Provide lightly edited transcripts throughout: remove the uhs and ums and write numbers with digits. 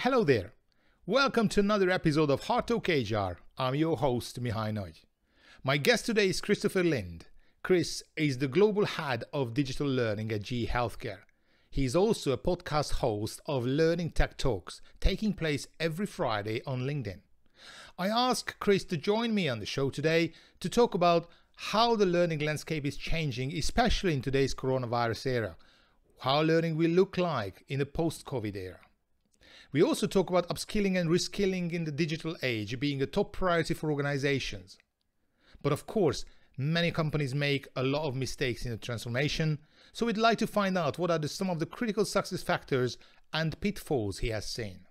Hello there. Welcome to another episode of Hard Talk HR. I'm your host, Mihaly Nagy. My guest today is Christopher Lind. Chris is the global head of digital learning at GE Healthcare. He's also a podcast host of Learning Tech Talks, taking place every Friday on LinkedIn. I asked Chris to join me on the show today to talk about how the learning landscape is changing, especially in today's coronavirus era, how learning will look like in a post-COVID era. We also talk about upskilling and reskilling in the digital age being a top priority for organizations. But of course, many companies make a lot of mistakes in the transformation, so we'd like to find out what are some of the critical success factors and pitfalls he has seen.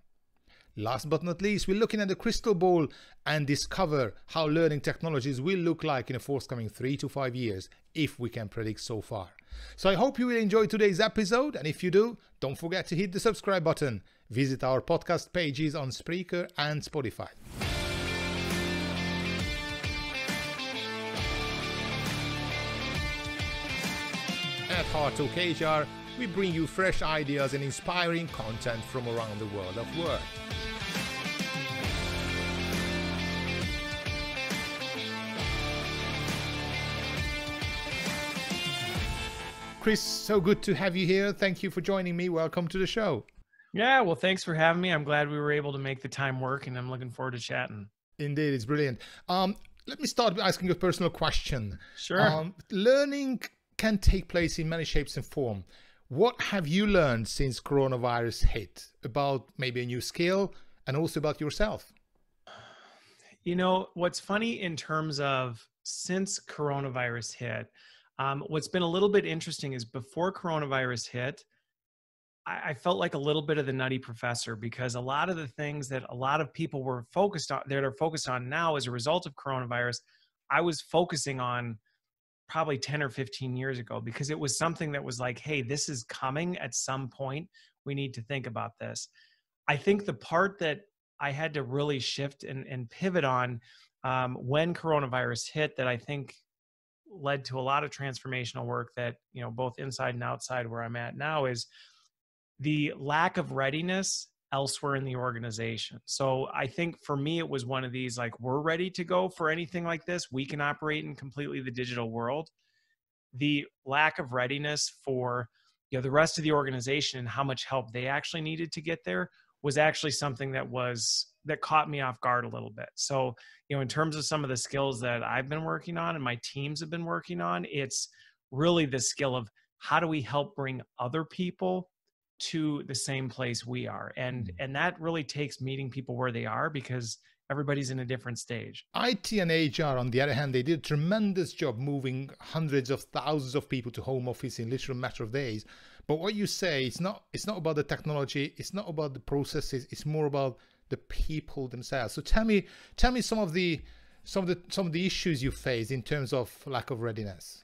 Last but not least, we're looking at the crystal ball and discover how learning technologies will look like in the forthcoming 3 to 5 years, if we can predict so far. So I hope you will enjoy today's episode, and if you do, don't forget to hit the subscribe button. Visit our podcast pages on Spreaker and Spotify. At Hard Talk HR, we bring you fresh ideas and inspiring content from around the world of work. Chris, so good to have you here. Thank you for joining me. Welcome to the show. Yeah, well, thanks for having me. I'm glad we were able to make the time work, and I'm looking forward to chatting. Indeed, it's brilliant. Let me start by asking you a personal question. Sure. Learning can take place in many shapes and form. What have you learned since coronavirus hit about maybe a new skill and also about yourself? You know, what's funny in terms of since coronavirus hit, what's been a little bit interesting is before coronavirus hit, I felt like a little bit of the nutty professor, because a lot of the things that a lot of people were focused on, that are focused on now as a result of coronavirus, I was focusing on probably 10 or 15 years ago, because it was something that was like, hey, this is coming at some point. We need to think about this. I think the part that I had to really shift and pivot on when coronavirus hit, that I think led to a lot of transformational work that, you know, both inside and outside where I'm at now, is the lack of readiness elsewhere in the organization. So I think for me, it was one of these, like, we're ready to go for anything like this. We can operate in completely the digital world. The lack of readiness for, you know, the rest of the organization and how much help they actually needed to get there was actually something that caught me off guard a little bit. So, you know, in terms of some of the skills that I've been working on and my teams have been working on, it's really the skill of how do we help bring other people to the same place we are. And that really takes meeting people where they are, because everybody's in a different stage. IT and HR, on the other hand, they did a tremendous job moving hundreds of thousands of people to home office in literally a matter of days. But what you say, it's not about the technology, it's not about the processes, it's more about the people themselves. So tell me some of the issues you faced in terms of lack of readiness.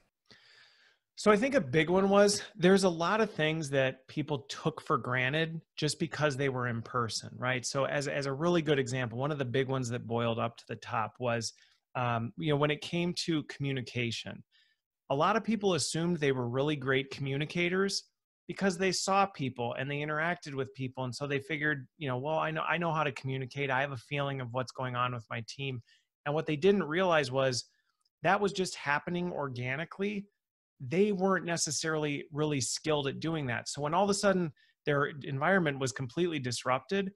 So I think a big one was there's a lot of things that people took for granted just because they were in person, right? So as a really good example, one of the big ones that boiled up to the top was, you know, when it came to communication, a lot of people assumed they were really great communicators because they saw people and they interacted with people. And so they figured, you know, well, I know how to communicate. I have a feeling of what's going on with my team. And what they didn't realize was that was just happening organically. They weren't necessarily really skilled at doing that. So when all of a sudden their environment was completely disrupted,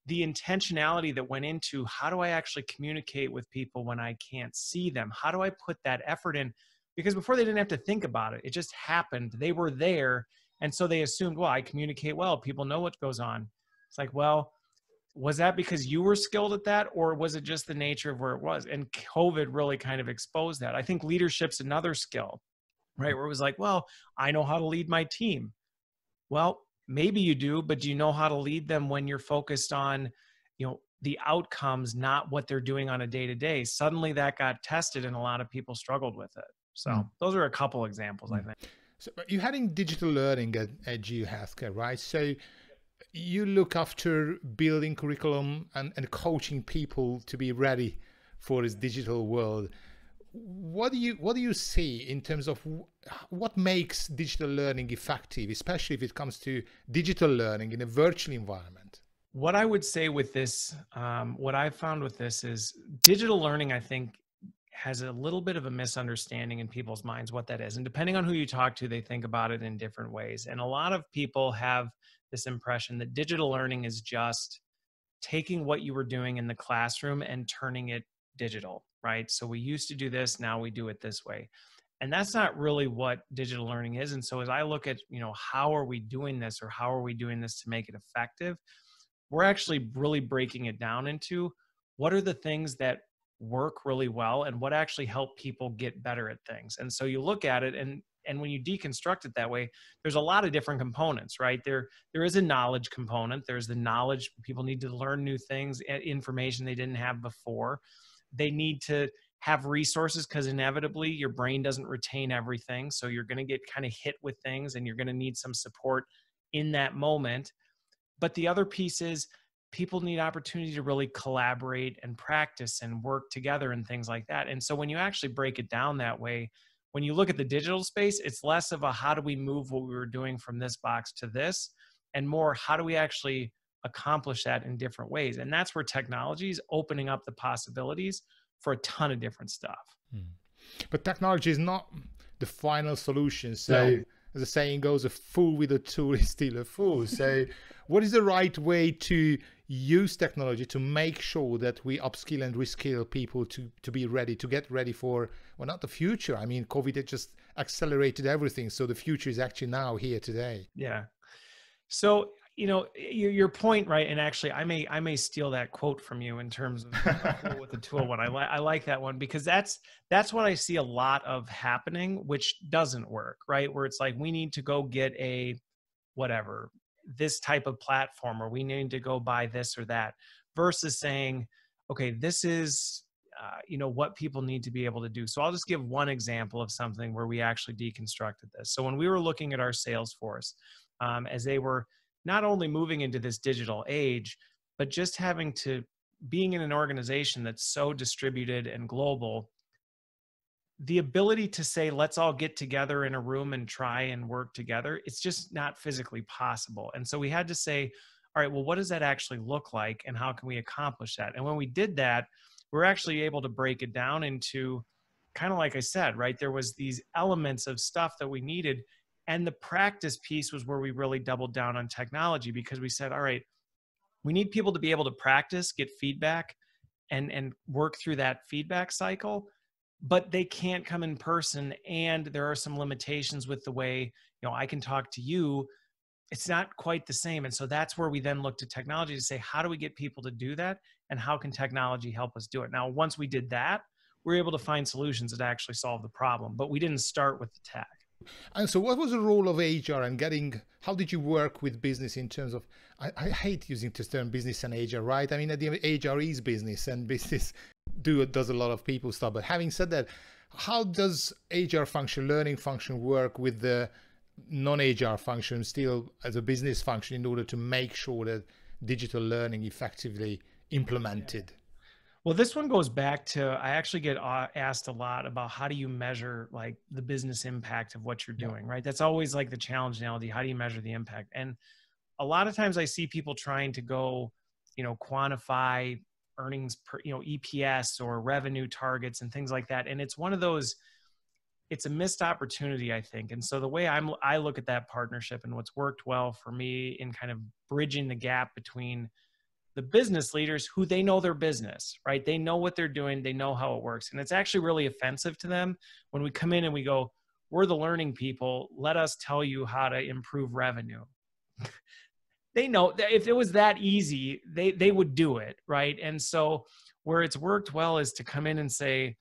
the intentionality that went into how do I actually communicate with people when I can't see them? How do I put that effort in? Because before they didn't have to think about it. It just happened. They were there. And so they assumed, well, I communicate well. People know what goes on. It's like, well, was that because you were skilled at that, or was it just the nature of where it was? And COVID really kind of exposed that. I think leadership's another skill, right? Where it was like, well, I know how to lead my team. Well, maybe you do, but do you know how to lead them when you're focused on, you know, the outcomes, not what they're doing on a day-to-day? Suddenly that got tested and a lot of people struggled with it. So those are a couple examples, I think. So you're having digital learning at GE Healthcare, right? So you look after building curriculum and coaching people to be ready for this digital world. What do you see in terms of what makes digital learning effective, especially if it comes to digital learning in a virtual environment? What I would say with this, what I've found with this is digital learning, I think, has a little bit of a misunderstanding in people's minds what that is. And depending on who you talk to, they think about it in different ways. And a lot of people have this impression that digital learning is just taking what you were doing in the classroom and turning it digital, right? So we used to do this, now we do it this way. And that's not really what digital learning is. And so as I look at, how are we doing this, or how are we doing this to make it effective? We're actually really breaking it down into what are the things that work really well and what actually help people get better at things. And so you look at it, and when you deconstruct it that way, there's a lot of different components, right? There is a knowledge component. There's the knowledge. People need to learn new things, information they didn't have before. They need to have resources, because inevitably your brain doesn't retain everything. So you're going to get kind of hit with things, and you're going to need some support in that moment. But the other piece is people need opportunity to really collaborate and practice and work together and things like that. And so when you actually break it down that way, when you look at the digital space, it's less of a how do we move what we were doing from this box to this, and more how do we actually accomplish that in different ways. And that's where technology is opening up the possibilities for a ton of different stuff. But technology is not the final solution. So No. as the saying goes, a fool with a tool is still a fool. So what is the right way to use technology to make sure that we upskill and reskill people to be ready, to get ready for, well, not the future. I mean, COVID had just accelerated everything. So the future is actually now here today. Yeah. So, your point, right? And actually, I may steal that quote from you in terms of the fool with the tool one. I like that one, because that's what I see a lot of happening, which doesn't work, right? Where it's like, we need to go get a whatever, this type of platform, or we need to go buy this or that, versus saying, okay, this is, what people need to be able to do. So I'll just give one example of something where we actually deconstructed this. So when we were looking at our sales force, as they were not only moving into this digital age, but just being in an organization that's so distributed and global, the ability to say, let's all get together in a room and try and work together, it's just not physically possible. And so we had to say, all right, well, what does that actually look like, and how can we accomplish that? And when we did that, we're actually able to break it down into, kind of like I said, right? There was these elements of stuff that we needed. And the practice piece was where we really doubled down on technology, because we said, all right, we need people to be able to practice, get feedback, and work through that feedback cycle, but they can't come in person. And there are some limitations with the way, I can talk to you. It's not quite the same. And so that's where we then look to technology to say, how do we get people to do that? And how can technology help us do it? Now, once we did that, we were able to find solutions that actually solve the problem, but we didn't start with the tech. And so what was the role of HR and how did you work with business in terms of, I hate using the term business and HR, right? I mean, at the end, HR is business, and business does a lot of people stuff. But having said that, how does HR function, learning function work with the non-HR function still as a business function in order to make sure that digital learning effectively implemented? Well, this one goes back to, I actually get asked a lot about how do you measure like the business impact of what you're doing, right? That's always like the challenge analogy. How do you measure the impact? And a lot of times I see people trying to go, quantify earnings per, EPS or revenue targets and things like that. And it's one of those, it's a missed opportunity, I think. And so the way I look at that partnership, and what's worked well for me in kind of bridging the gap between the business leaders, who they know their business, right? They know what they're doing. They know how it works. And it's actually really offensive to them when we come in and we go, we're the learning people. Let us tell you how to improve revenue. They know that if it was that easy, they would do it, right? And so where it's worked well is to come in and say,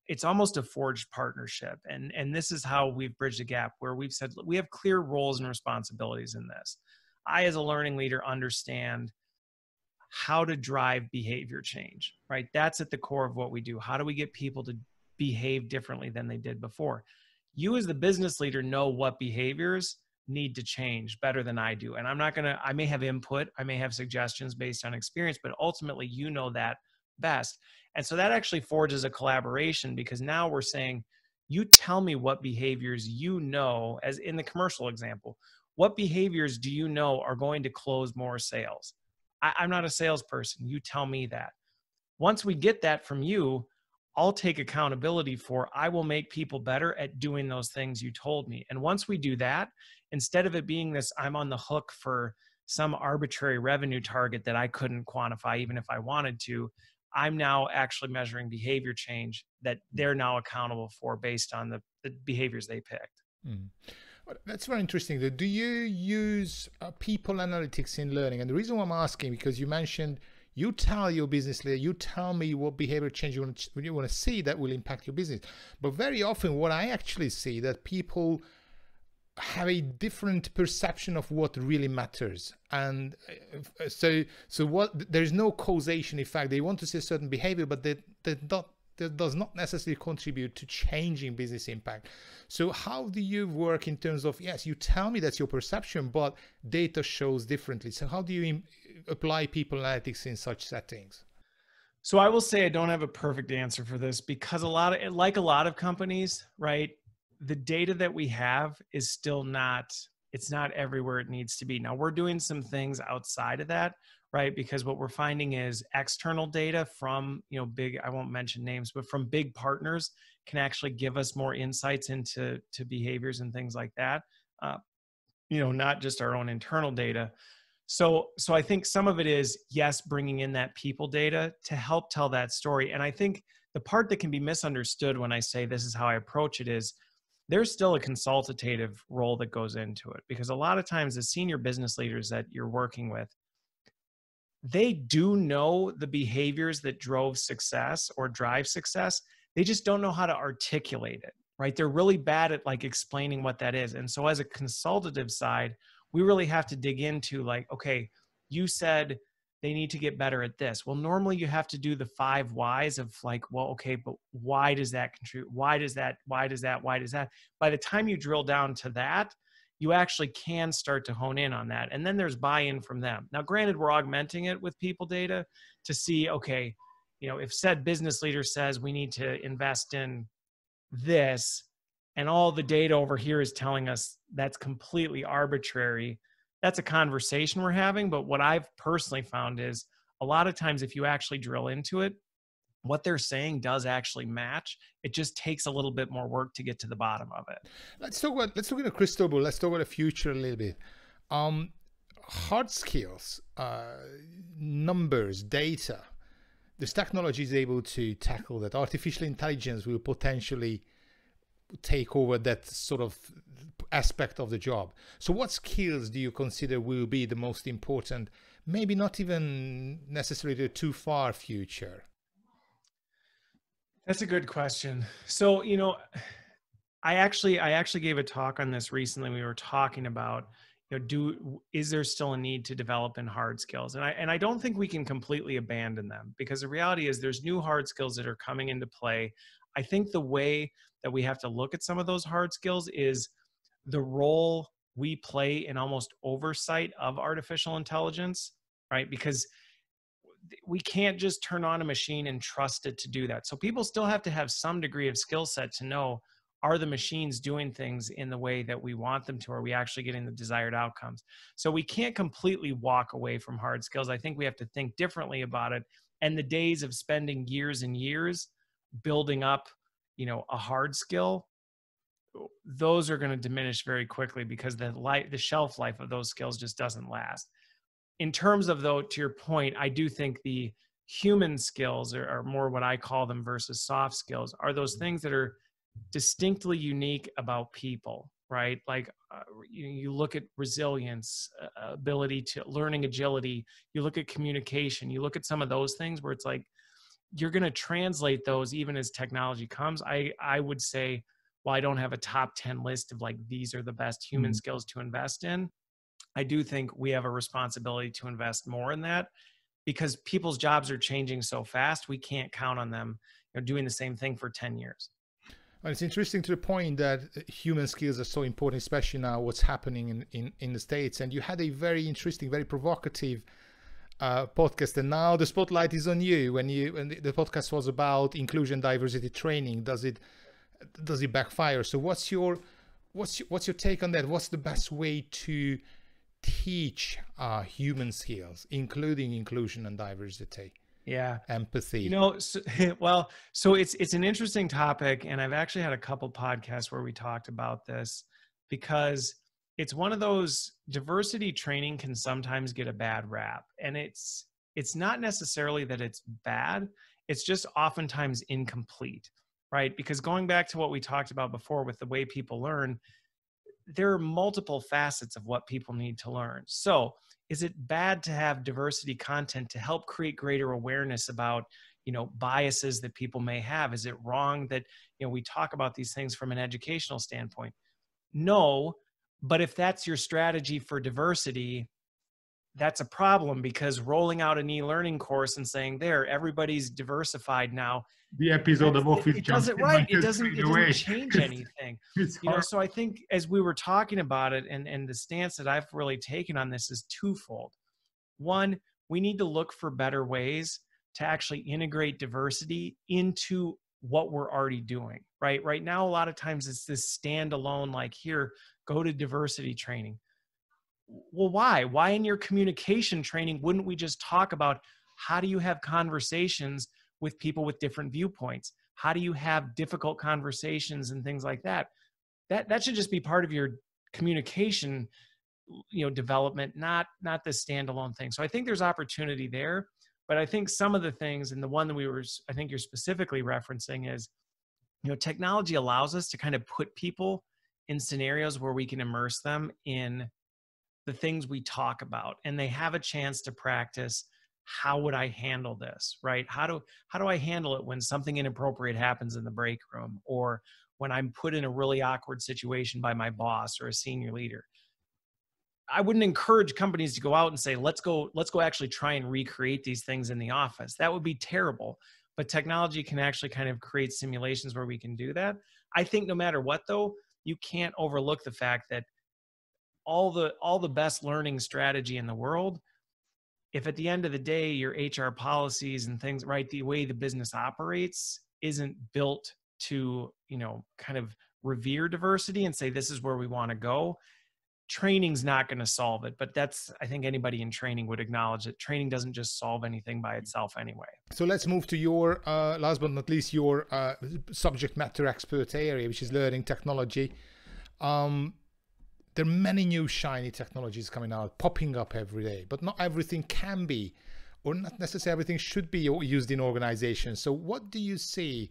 it's almost a forged partnership. And this is how we've bridged the gap, where we've said, we have clear roles and responsibilities in this. I, as a learning leader, understand how to drive behavior change, right? That's at the core of what we do. How do we get people to behave differently than they did before? You, as the business leader, know what behaviors need to change better than I do. And I may have input, I may have suggestions based on experience, but ultimately you know that best. And so that actually forges a collaboration, because now we're saying, you tell me what behaviors as in the commercial example, What behaviors do you know are going to close more sales? I'm not a salesperson. You tell me that. Once we get that from you, I'll take accountability for, I will make people better at doing those things you told me. And once we do that, instead of it being this, I'm on the hook for some arbitrary revenue target that I couldn't quantify, even if I wanted to, I'm now actually measuring behavior change that they're now accountable for based on the behaviors they picked. Mm. That's very interesting. Do you use people analytics in learning? And the reason why I'm asking, because you mentioned you tell your business leader, you tell me what behavior change you want to see that will impact your business. But very often what I actually see that people have a different perception of what really matters. And so what, there's no causation effect. They want to see a certain behavior, but that does not necessarily contribute to changing business impact. So how do you work in terms of, yes, you tell me that's your perception, but data shows differently. So how do you apply people analytics in such settings? So I will say I don't have a perfect answer for this, because like a lot of companies, right? The data that we have is still not, it's not everywhere it needs to be. Now we're doing some things outside of that, right? Because what we're finding is external data from, big, I won't mention names, but from big partners can actually give us more insights into behaviors and things like that. Not just our own internal data. So I think some of it is, yes, bringing in that people data to help tell that story. And I think the part that can be misunderstood when I say this is how I approach it is, there's still a consultative role that goes into it, because a lot of times the senior business leaders that you're working with, they do know the behaviors that drove success or drive success. They just don't know how to articulate it, right? They're really bad at like explaining what that is. And so as a consultative side, we really have to dig into like, okay, you said they need to get better at this. Well, normally you have to do the 5 whys of like, well, okay, but why does that contribute? Why does that? Why does that? Why does that? By the time you drill down to that, you actually can start to hone in on that. And then there's buy-in from them. Now, granted, we're augmenting it with people data to see, okay, if said business leader says we need to invest in this, and all the data over here is telling us that's completely arbitrary, that's a conversation we're having. But what I've personally found is a lot of times if you actually drill into it, what they're saying does actually match. It just takes a little bit more work to get to the bottom of it. Let's talk about the crystal ball. Let's talk about the future a little bit. Hard skills, numbers, data. This technology is able to tackle that. Artificial intelligence will potentially take over that sort of aspect of the job. So what skills do you consider will be the most important, maybe not even necessarily the too far future? That's a good question. So, I actually gave a talk on this recently. We were talking about, is there still a need to develop in hard skills? And I don't think we can completely abandon them, because the reality is there's new hard skills that are coming into play. I think the way that we have to look at some of those hard skills is the role we play in almost oversight of artificial intelligence, right? Because we can't just turn on a machine and trust it to do that. So people still have to have some degree of skill set to know, are the machines doing things in the way that we want them to? Are we actually getting the desired outcomes? So we can't completely walk away from hard skills. I think we have to think differently about it. And the days of spending years and years building up, a hard skill, those are going to diminish very quickly, because the shelf life of those skills just doesn't last. In terms of, though, to your point, I do think the human skills are more what I call them versus soft skills, are those things that are distinctly unique about people, right? Like you look at resilience, ability to learning, agility, you look at communication, you look at some of those things where it's like, you're going to translate those even as technology comes. I would say, while I don't have a top 10 list of like, these are the best human skills to invest in, I do think we have a responsibility to invest more in that, because people's jobs are changing so fast. We can't count on them doing the same thing for 10 years. Well, it's interesting to the point that human skills are so important, especially now what's happening in the States. And you had a very interesting, very provocative podcast, and now the spotlight is on you. When the podcast was about inclusion, diversity training, does it backfire? So what's your what's your take on that? What's the best way to teach human skills, including inclusion and diversity? Yeah. Empathy. So it's an interesting topic, and I've actually had a couple podcasts where we talked about this, because it's one of those, diversity training can sometimes get a bad rap, and it's not necessarily that it's bad, it's just oftentimes incomplete, right? Because going back to what we talked about before with the way people learn, there are multiple facets of what people need to learn. So is it bad to have diversity content to help create greater awareness about, biases that people may have? Is it wrong that, we talk about these things from an educational standpoint? No, but if that's your strategy for diversity, that's a problem, because rolling out an e-learning course and saying, there, everybody's diversified now, The episode of Office it doesn't, right, it doesn't change anything. So I think, as we were talking about it, and the stance that I've really taken on this is twofold. One, we need to look for better ways to actually integrate diversity into what we're already doing, right? Right now, a lot of times it's this standalone, like, here, go to diversity training. Well, why in your communication training wouldn't we just talk about, how do you have conversations with people with different viewpoints? How do you have difficult conversations and things like that? That should just be part of your communication, development, not the standalone thing. So I think there's opportunity there, but I think some of the things, and the one that I think you're specifically referencing is, technology allows us to kind of put people in scenarios where we can immerse them in the things we talk about, and they have a chance to practice, how would I handle this, right? How do I handle it when something inappropriate happens in the break room, or when I'm put in a really awkward situation by my boss or a senior leader? I wouldn't encourage companies to go out and say, let's go actually try and recreate these things in the office. That would be terrible. But technology can actually kind of create simulations where we can do that. I think no matter what, though, you can't overlook the fact that all the best learning strategy in the world, if at the end of the day, your HR policies and things, right, the way the business operates isn't built to, kind of revere diversity and say, this is where we want to go, training's not going to solve it. But I think anybody in training would acknowledge that training doesn't just solve anything by itself anyway. So let's move to your, last but not least, your subject matter expert area, which is learning technology. There are many new shiny technologies coming out, popping up every day, but not everything can be, or not necessarily everything should be used in organizations. So what do you see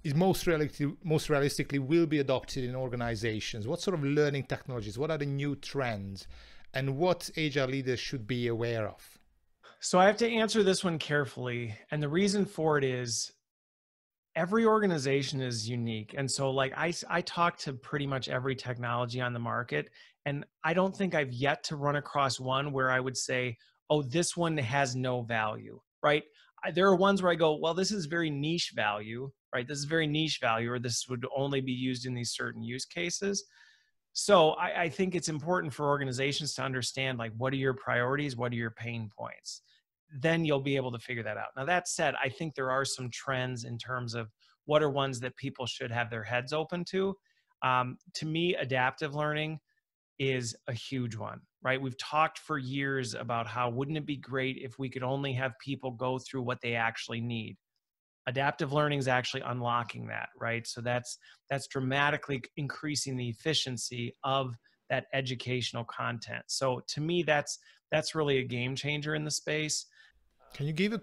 is most realistically will be adopted in organizations? What sort of learning technologies? What are the new trends? And what HR leaders should be aware of? So I have to answer this one carefully. And the reason for it is, every organization is unique. And so, like, I talk to pretty much every technology on the market, and I don't think I've yet to run across one where I would say, oh, this one has no value, right? There are ones where I go, well, this is very niche value, right? This is very niche value, or this would only be used in these certain use cases. So I think it's important for organizations to understand, like, what are your priorities? What are your pain points? Then you'll be able to figure that out. Now, that said, I think there are some trends in terms of what are ones that people should have their heads open to. To me, adaptive learning is a huge one, right? We've talked for years about how wouldn't it be great if we could only have people go through what they actually need. Adaptive learning is actually unlocking that, right? So that's dramatically increasing the efficiency of that educational content. So to me, that's really a game changer in the space. Can you give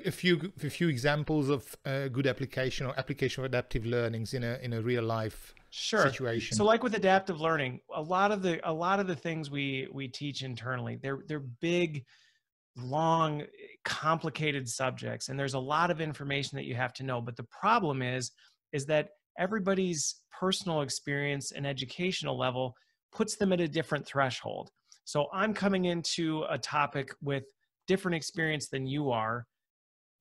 a few examples of good application or application of adaptive learnings in a real life situation? So, like with adaptive learning, a lot of the things we teach internally, they're big, long, complicated subjects, and there's a lot of information that you have to know. But the problem is that everybody's personal experience and educational level puts them at a different threshold. So I'm coming into a topic with different experience than you are,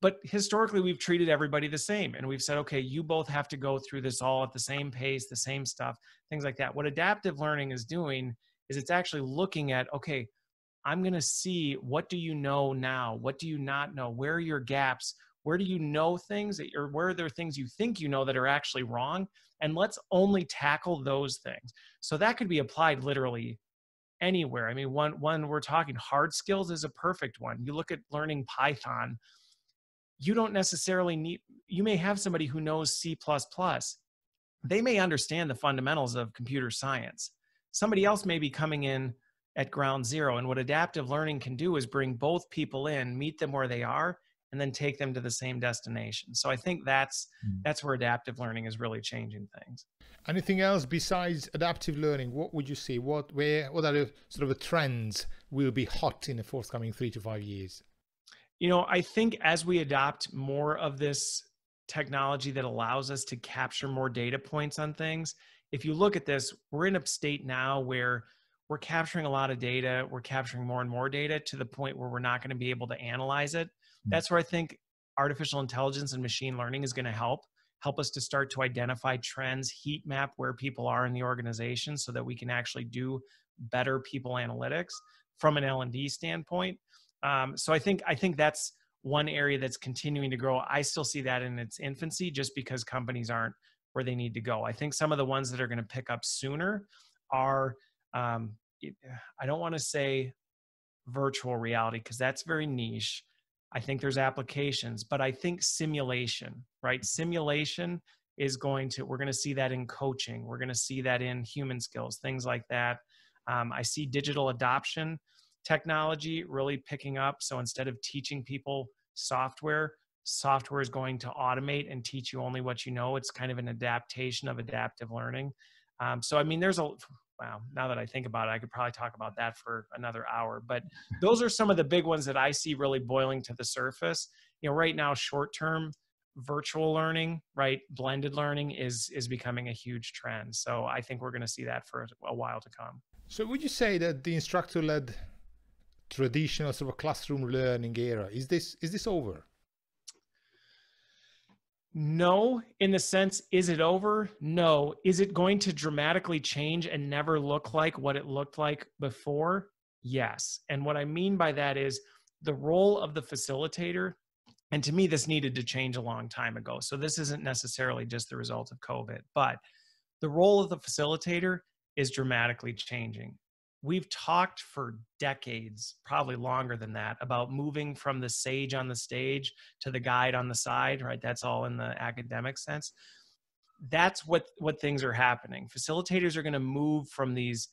but historically we've treated everybody the same, and we've said, okay, you both have to go through this all at the same pace, the same stuff, things like that. What adaptive learning is doing is it's actually looking at, okay, I'm going to see, what do you know now? What do you not know? Where are your gaps? Where do you know things that, or where are there things you think you know that are actually wrong? And let's only tackle those things. So that could be applied literally anywhere. I mean, one we're talking hard skills is a perfect one. You look at learning Python, you don't necessarily need, you may have somebody who knows C++. They may understand the fundamentals of computer science. Somebody else may be coming in at ground zero. And what adaptive learning can do is bring both people in, meet them where they are, and then take them to the same destination. So I think that's where adaptive learning is really changing things. Anything else besides adaptive learning? What would you see? What are the sort of the trends will be hot in the forthcoming 3 to 5 years? You know, I think as we adopt more of this technology that allows us to capture more data points on things, if you look at this, we're in a state now where we're capturing a lot of data, we're capturing more and more data to the point where we're not going to be able to analyze it. That's where I think artificial intelligence and machine learning is going to help us to start to identify trends, heat map where people are in the organization so that we can actually do better people analytics from an L&D standpoint. So I think that's one area that's continuing to grow. I still see that in its infancy just because companies aren't where they need to go. I think some of the ones that are going to pick up sooner are, I don't want to say virtual reality because that's very niche. I think there's applications, but I think simulation, right? Simulation is we're going to see that in coaching. We're going to see that in human skills, things like that. I see digital adoption technology really picking up. So instead of teaching people software is going to automate and teach you only what you know. It's kind of an adaptation of adaptive learning. So, I mean, wow, now that I think about it, I could probably talk about that for another hour, but those are some of the big ones that I see really boiling to the surface. You know, right now, short-term virtual learning, right? Blended learning is becoming a huge trend. So I think we're going to see that for a while to come. So would you say that the instructor-led traditional sort of classroom learning era, is this over? No, in the sense, is it over? No. Is it going to dramatically change and never look like what it looked like before? Yes. And what I mean by that is the role of the facilitator, and to me, this needed to change a long time ago. So this isn't necessarily just the result of COVID, but the role of the facilitator is dramatically changing. We've talked for decades, probably longer than that, about moving from the sage on the stage to the guide on the side, right? That's all in the academic sense. That's what things are happening. Facilitators are going to move from these,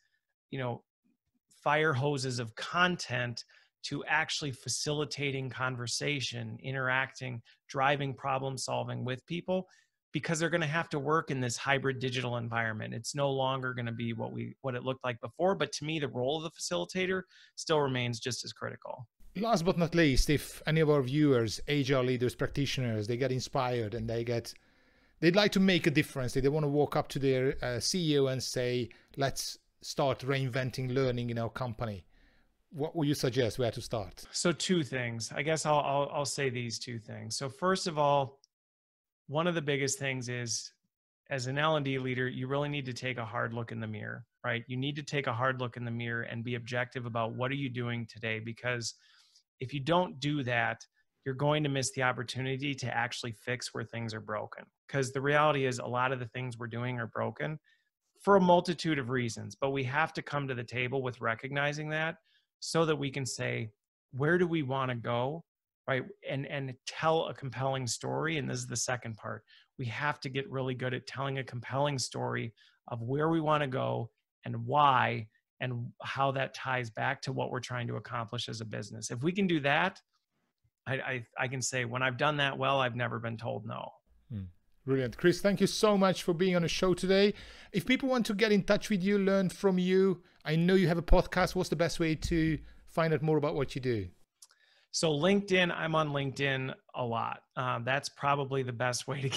fire hoses of content to actually facilitating conversation, interacting, driving problem solving with people, because they're going to have to work in this hybrid digital environment. It's no longer going to be what it looked like before. But to me, the role of the facilitator still remains just as critical. Last but not least, if any of our viewers, HR leaders, practitioners, they get inspired and they'd like to make a difference. They want to walk up to their CEO and say, let's start reinventing learning in our company. What would you suggest where to start? So 2 things. I guess I'll say these 2 things. So first of all, one of the biggest things is, as an L&D leader, you really need to take a hard look in the mirror, right? You need to take a hard look in the mirror and be objective about what are you doing today? Because if you don't do that, you're going to miss the opportunity to actually fix where things are broken. Because the reality is a lot of the things we're doing are broken for a multitude of reasons, but we have to come to the table with recognizing that so that we can say, where do we want to go? Right? And tell a compelling story. And this is the second part. We have to get really good at telling a compelling story of where we want to go and why, and how that ties back to what we're trying to accomplish as a business. If we can do that, I can say when I've done that well, I've never been told no. Brilliant. Chris, thank you so much for being on the show today. If people want to get in touch with you, learn from you, I know you have a podcast. What's the best way to find out more about what you do? So LinkedIn, I'm on LinkedIn a lot. That's probably the best way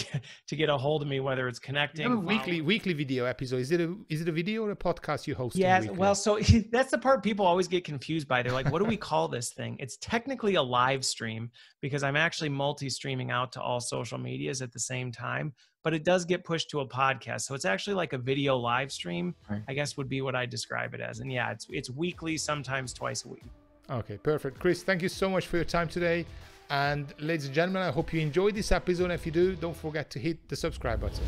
to get a hold of me, whether it's connecting. You have a weekly video episode. Is it a video or a podcast you host? Yeah, well, so that's the part people always get confused by. They're like, what do we call this thing? It's technically a live stream because I'm actually multi-streaming out to all social medias at the same time, but it does get pushed to a podcast. So it's actually like a video live stream, right, I guess would be what I describe it as. And yeah, it's weekly, sometimes twice a week. Okay, perfect. Chris, thank you so much for your time today. And ladies and gentlemen, I hope you enjoyed this episode. If you do, don't forget to hit the subscribe button.